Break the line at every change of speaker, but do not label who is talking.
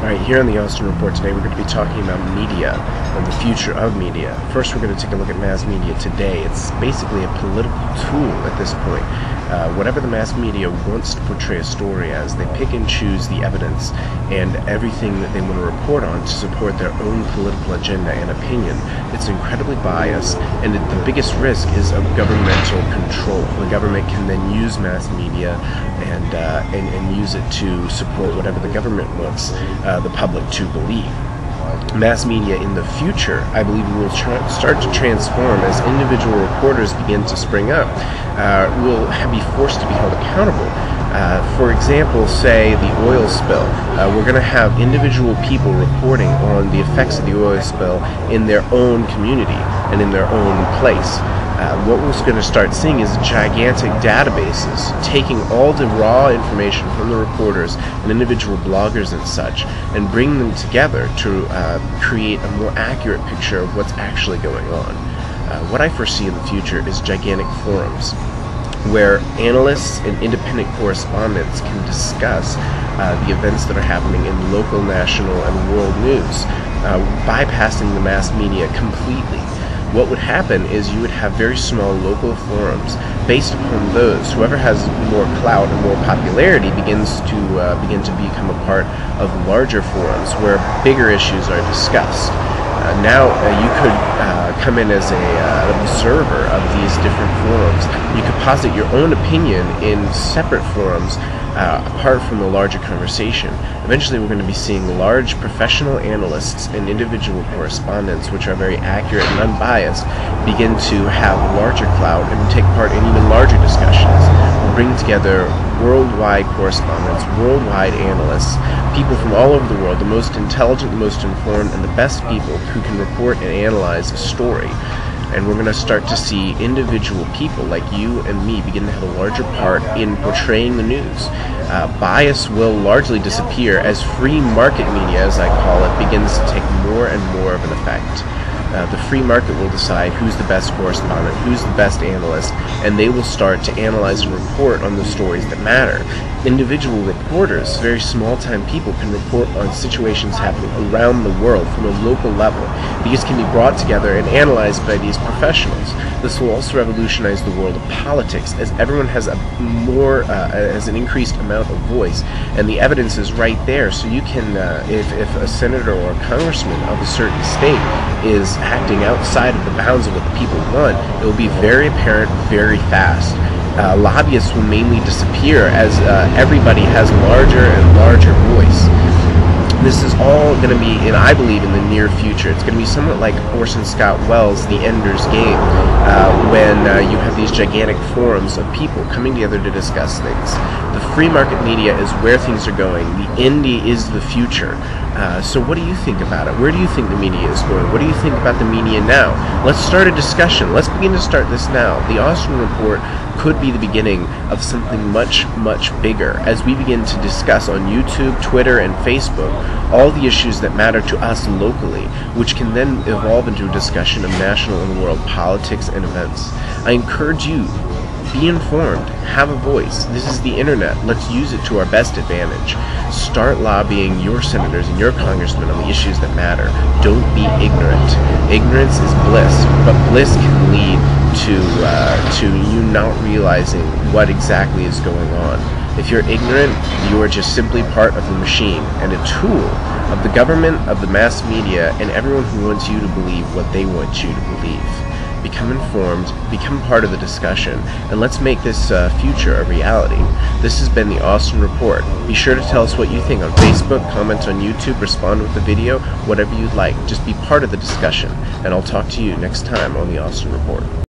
Alright, here on the Austin Report today we're going to be talking about media and the future of media. First we're going to take a look at mass media today. It's basically a political tool at this point. Whatever the mass media wants to portray a story as, they pick and choose the evidence and everything that they want to report on to support their own political agenda and opinion. It's incredibly biased, and the biggest risk is of governmental control. The government can then use mass media and use it to support whatever the government wants the public to believe. Mass media in the future, I believe, will start to transform as individual reporters begin to spring up. Will be forced to be held accountable. For example, say the oil spill. We're going to have individual people reporting on the effects of the oil spill in their own community and in their own place. What we're going to start seeing is gigantic databases taking all the raw information from the reporters and individual bloggers and such and bringing them together to create a more accurate picture of what's actually going on. What I foresee in the future is gigantic forums where analysts and independent correspondents can discuss the events that are happening in local, national, and world news, bypassing the mass media completely. What would happen is you would have very small local forums based upon those. Whoever has more clout and more popularity begins to become a part of larger forums where bigger issues are discussed. Now you could come in as an observer of these different forums. You could posit your own opinion in separate forums apart from the larger conversation. Eventually we're going to be seeing large professional analysts and individual correspondents, which are very accurate and unbiased, begin to have larger clout and take part in even larger discussions. We'll bring together worldwide correspondents, worldwide analysts, people from all over the world, the most intelligent, the most informed, and the best people who can report and analyze a story. And we're going to start to see individual people like you and me begin to have a larger part in portraying the news. Bias will largely disappear as free market media, as I call it, begins to take more and more of an effect. The free market will decide who's the best correspondent, who's the best analyst, and they will start to analyze and report on the stories that matter. Individual reporters, very small-time people, can report on situations happening around the world from a local level. These can be brought together and analyzed by these professionals. This will also revolutionize the world of politics, as everyone has has an increased amount of voice, and the evidence is right there. So you can, if a senator or a congressman of a certain state is acting outside of the bounds of what the people want, it will be very apparent very fast. Lobbyists will mainly disappear as everybody has larger and larger voice. This is all going to be, and I believe, in the near future. It's going to be somewhat like Orson Scott Welles' The Ender's Game, when you have these gigantic forums of people coming together to discuss things. The free market media is where things are going. The indie is the future. So what do you think about it? Where do you think the media is going? What do you think about the media now? Let's start a discussion. Let's begin to start this now. The Austin Report could be the beginning of something much, much bigger as we begin to discuss on YouTube, Twitter, and Facebook all the issues that matter to us locally, which can then evolve into a discussion of national and world politics and events. I encourage you, be informed, have a voice. This is the internet. Let's use it to our best advantage. Start lobbying your senators and your congressmen on the issues that matter. Don't be ignorant. Ignorance is bliss, but bliss can lead to you not realizing what exactly is going on. If you're ignorant, you are just simply part of the machine and a tool of the government, of the mass media, and everyone who wants you to believe what they want you to believe. Become informed, become part of the discussion, and let's make this future a reality. This has been the Austin Report. Be sure to tell us what you think on Facebook, comment on YouTube, respond with the video, whatever you'd like. Just be part of the discussion, and I'll talk to you next time on the Austin Report.